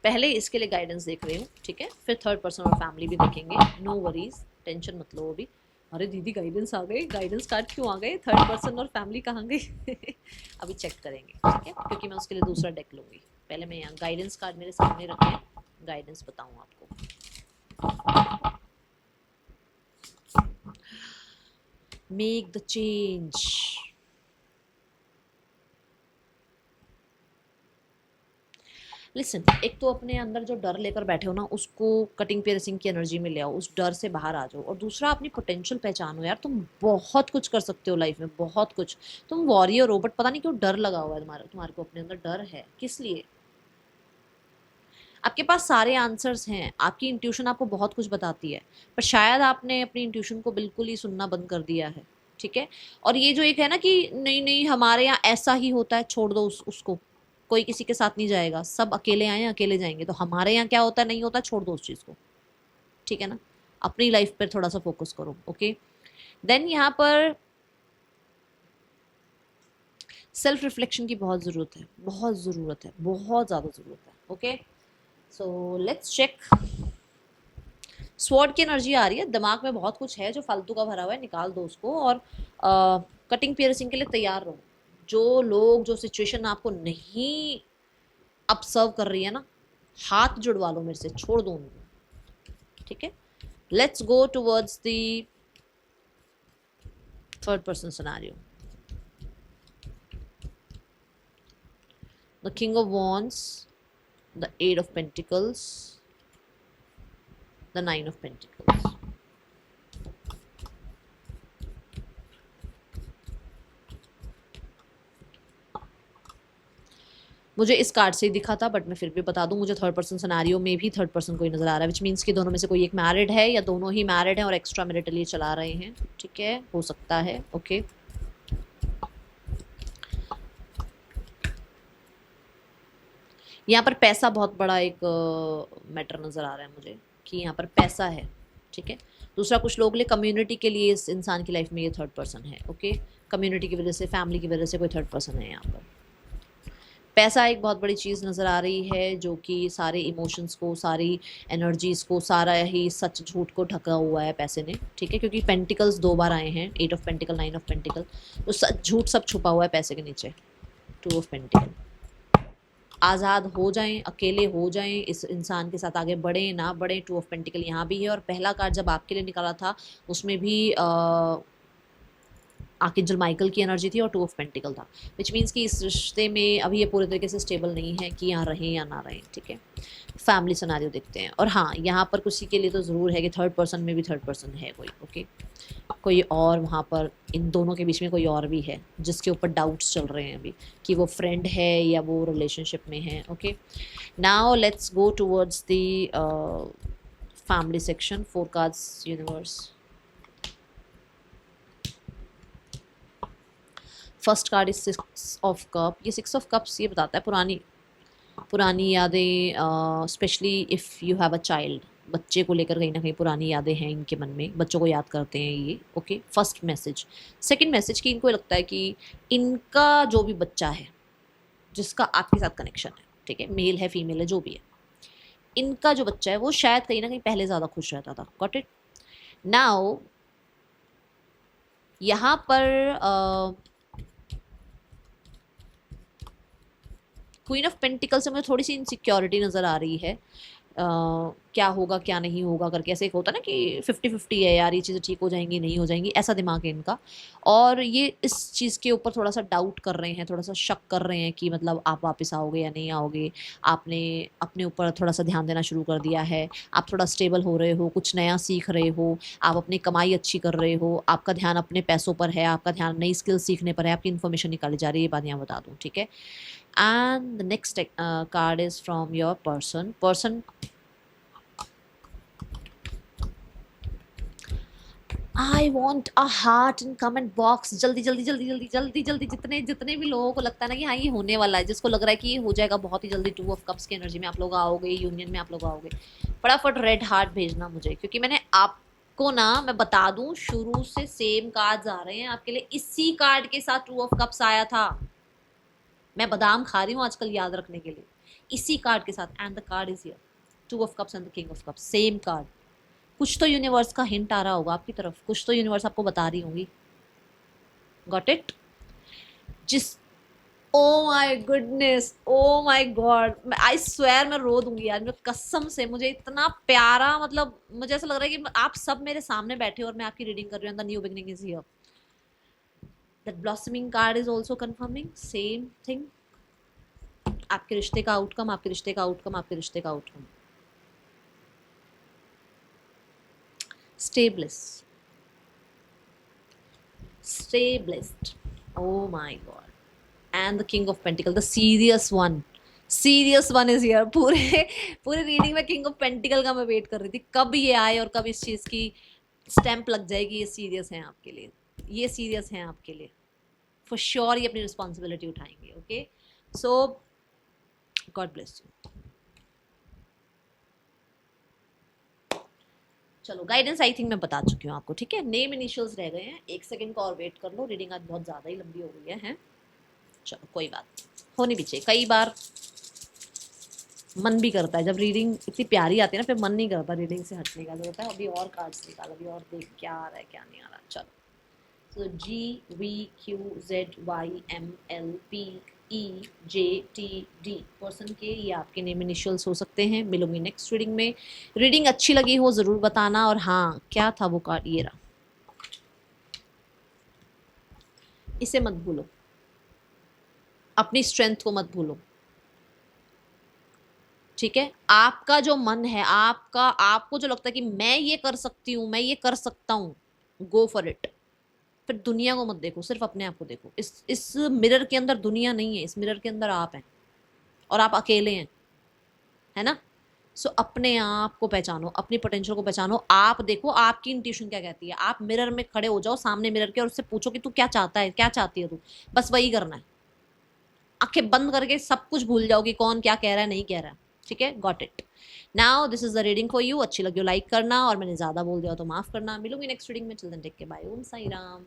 पहले इसके लिए गाइडेंस देख रही हूँ, ठीक है, फिर थर्ड पर्सन और फैमिली भी देखेंगे। नो वरीज, टेंशन मत लो अभी। अरे दीदी गाइडेंस आ गए, गाइडेंस कार्ड क्यों आ गए? थर्ड पर्सन और फैमिली कहाँ गई? अभी चेक करेंगे, ठीक है, क्योंकि मैं उसके लिए दूसरा डेक लूँगी। पहले मैं यहाँ गाइडेंस कार्ड मेरे सामने रखें, गाइडेंस बताऊँ आपको। Make the change. लिसन, एक तो अपने अंदर जो डर लेकर बैठे हो ना, उसको कटिंग पियर्सिंग की एनर्जी में ले आओ, उस डर से बाहर आ जाओ। और दूसरा, अपनी पोटेंशियल पहचानो यार, तुम बहुत कुछ कर सकते हो लाइफ में, बहुत कुछ। तुम वॉरियर हो, बट पता नहीं क्यों डर लगा हुआ है तुम्हारे को अपने अंदर डर है, किस लिए? आपके पास सारे आंसर्स हैं, आपकी इंट्यूशन आपको बहुत कुछ बताती है, पर शायद आपने अपनी इंट्यूशन को बिल्कुल ही सुनना बंद कर दिया है। ठीक है, और ये जो एक है ना कि नहीं नहीं हमारे यहाँ ऐसा ही होता है, छोड़ दो उसको, कोई किसी के साथ नहीं जाएगा, सब अकेले आए अकेले जाएंगे, तो हमारे यहाँ क्या होता है नहीं होता, छोड़ दो उस चीज़ को। ठीक है ना, अपनी लाइफ पर थोड़ा सा फोकस करो। ओके, देन यहाँ पर सेल्फ रिफ्लेक्शन की बहुत ज़रूरत है, बहुत ज़रूरत है, बहुत ज़्यादा ज़रूरत है। Okay, so let's check. Sword की एनर्जी आ रही है, दिमाग में बहुत कुछ है जो फालतू का भरा हुआ है, निकाल दो उसको, और कटिंग पियर्सिंग के लिए तैयार रहो। जो लोग, जो सिचुएशन आपको नहीं ऑब्जर्व कर रही है ना, हाथ जुड़वा लो मेरे से, छोड़ दो उनको। ठीक है, let's go towards the third person scenario. The king of wands, the eight of pentacles, the nine of pentacles. मुझे इस कार्ड से ही दिखा था, बट मैं फिर भी बता दूं, मुझे थर्ड पर्सन सिनेरियो में भी थर्ड पर्सन कोई नजर आ रहा है, विच मीन्स कि दोनों में से कोई एक मैरिड है या दोनों ही मैरिड हैं और एक्स्ट्रा मैरिटली चला रहे हैं। ठीक है, हो सकता है। ओके, यहाँ पर पैसा बहुत बड़ा एक मैटर नज़र आ रहा है मुझे, कि यहाँ पर पैसा है। ठीक है, दूसरा कुछ लोग लिए कम्युनिटी के लिए इस इंसान की लाइफ में ये थर्ड पर्सन है। ओके, कम्युनिटी की वजह से, फैमिली की वजह से कोई थर्ड पर्सन है यहाँ पर। पैसा एक बहुत बड़ी चीज़ नज़र आ रही है, जो कि सारे इमोशंस को, सारी एनर्जीज़ को, सारा ही सच झूठ को ढका हुआ है पैसे ने। ठीक है, क्योंकि पेंटिकल्स दो बार आए हैं, eight of pentacle, nine of pentacle, तो सच झूठ सब छुपा हुआ है पैसे के नीचे। टू ऑफ पेंटिकल, आज़ाद हो जाएं, अकेले हो जाएं, इस इंसान के साथ आगे बढ़ें ना बढ़ें, टू ऑफ पेंटिकल यहाँ भी है। और पहला कार्ड जब आपके लिए निकाला था उसमें भी आर्कएंजल माइकल की एनर्जी थी और टू ऑफ पेंटिकल था, विच मीन्स कि इस रिश्ते में अभी ये पूरे तरीके से स्टेबल नहीं है कि यहाँ रहें या ना रहें। ठीक है, फैमिली सिनेरियो देखते हैं। और हाँ, यहाँ पर किसी के लिए तो ज़रूर है कि थर्ड पर्सन में भी थर्ड पर्सन है कोई। ओके, कोई और वहाँ पर इन दोनों के बीच में कोई और भी है जिसके ऊपर डाउट्स चल रहे हैं अभी कि वो फ्रेंड है या वो रिलेशनशिप में है। Okay, now let's go towards the family section. Four cards universe. First card is six of cup. ये सिक्स ऑफ कप्स ये बताता है पुरानी यादें, specially if you have a child. बच्चे को लेकर कहीं ना कहीं पुरानी यादें हैं इनके मन में, बच्चों को याद करते हैं ये। Okay, first message. Second message कि इनको लगता है कि इनका जो भी बच्चा है जिसका आपके साथ कनेक्शन है, ठीक है, मेल है फीमेल है जो भी है, इनका जो बच्चा है वो शायद कहीं ना कहीं पहले ज़्यादा खुश रहता था। Got it. नाउ यहाँ पर क्वीन ऑफ पेंटिकल से मुझे थोड़ी सी इनसिक्योरिटी नज़र आ रही है। क्या होगा क्या नहीं होगा करके, ऐसे एक होता है ना कि 50-50 है यार, ये चीज़ें ठीक हो जाएंगी नहीं हो जाएंगी, ऐसा दिमाग है इनका। और ये इस चीज़ के ऊपर थोड़ा सा डाउट कर रहे हैं, थोड़ा सा शक कर रहे हैं कि मतलब आप वापस आओगे या नहीं आओगे। आपने अपने ऊपर थोड़ा सा ध्यान देना शुरू कर दिया है, आप थोड़ा स्टेबल हो रहे हो, कुछ नया सीख रहे हो, आप अपनी कमाई अच्छी कर रहे हो, आपका ध्यान अपने पैसों पर है, आपका ध्यान नई स्किल सीखने पर है, आपकी इन्फॉर्मेशन निकाली जा रही है, ये बात यहाँ बता दूँ। ठीक है, and the next card is from your person. I want a heart in comment box। जल्दी जल्दी जल्दी जल्दी जल्दी जल्दी, जितने जितने भी लोगों को लगता है ना कि हाँ ये होने वाला है, जिसको लग रहा है कि ये हो जाएगा बहुत ही जल्दी, टू ऑफ कप्स की एनर्जी में आप लोग आओगे, यूनियन में आप लोग आओगे, फटाफट रेड हार्ट भेजना मुझे, क्योंकि मैंने आपको ना, मैं बता दूं, शुरू से सेम कार्ड्स आ रहे हैं आपके लिए। इसी कार्ड के साथ टू ऑफ कप्स आया था। मैं बादाम खा रही हूँ आजकल याद रखने के लिए, इसी कार्ड के साथ। And the card is here, two of cups and the king of cups, same card. कुछ तो यूनिवर्स का हिंट आ रहा होगा आपकी तरफ, कुछ तो यूनिवर्स आपको बता रही होंगी। Got it. जिस oh my goodness, oh my God, I swear मैं रो दूंगी यार, मैं कसम से। मुझे इतना प्यारा, मतलब मुझे ऐसा लग रहा है कि आप सब मेरे सामने बैठे और मैं आपकी रीडिंग कर रही हूँ। The new beginning is here. That blossoming card is also confirming same thing. आपके रिश्ते का आउटकम, आपके रिश्ते का आउटकम, आपके रिश्ते का outcome. Stay blissed, stay blissed. O my God. And the king of pentacle, the serious one, serious one is here. पूरे पूरे रीडिंग में किंग ऑफ पेंटिकल का मैं वेट कर रही थी कब ये आए और कब इस चीज की स्टैंप लग जाएगी। ये सीरियस है आपके लिए, ये सीरियस है आपके लिए, फॉर श्योर ये अपनी रिस्पॉन्सिबिलिटी उठाएंगे। Okay, so God bless you. चलो, गाइडेंस आई थिंक मैं बता चुकी हूँ आपको। ठीक है, नेम इनिशियल्स रह गए हैं, एक सेकंड का और वेट कर लो। रीडिंग आज बहुत ज़्यादा ही लंबी हो गई है। चलो कोई बात, होनी भी चाहिए। कई बार मन भी करता है, जब रीडिंग इतनी प्यारी आती है ना, फिर मन नहीं करता रीडिंग से हटने का, जो होता है अभी और कार्ड्स निकाल, अभी और देख क्या आ रहा है क्या नहीं आ रहा। चलो, तो GVQZYMLPEJTD पर्सन के ये आपके नेम इनिशियल्स हो सकते हैं। मिलूंगी नेक्स्ट रीडिंग में। रीडिंग अच्छी लगी हो ज़रूर बताना। और हाँ, क्या था वो कार्ड, ये रहा, इसे मत भूलो, अपनी स्ट्रेंथ को मत भूलो। ठीक है, आपका जो मन है, आपका, आपको जो लगता है कि मैं ये कर सकती हूँ, मैं ये कर सकता हूँ, गो फॉर इट। फिर दुनिया को मत देखो, सिर्फ अपने आप को देखो। इस मिरर के अंदर दुनिया नहीं है, इस मिरर के अंदर आप हैं, और आप अकेले हैं, है ना। सो अपने आप को पहचानो, अपनी पोटेंशियल को पहचानो, आप देखो आपकी इंट्यूशन क्या कहती है। आप मिरर में खड़े हो जाओ, सामने मिरर के, और उससे पूछो कि तू क्या चाहता है, क्या चाहती है तू। बस वही करना है। आंखें बंद करके सब कुछ भूल जाओ कि कौन क्या कह रहा है, नहीं कह रहा है। ठीक है, got it. Now this is the reading for you. अच्छी लगी हो लाइक करना, और मैंने ज्यादा बोल दिया तो माफ करना। मिलूंगी नेक्स्ट रीडिंग में। चिल्ड्रन टेक के, बाय। ओम साई राम।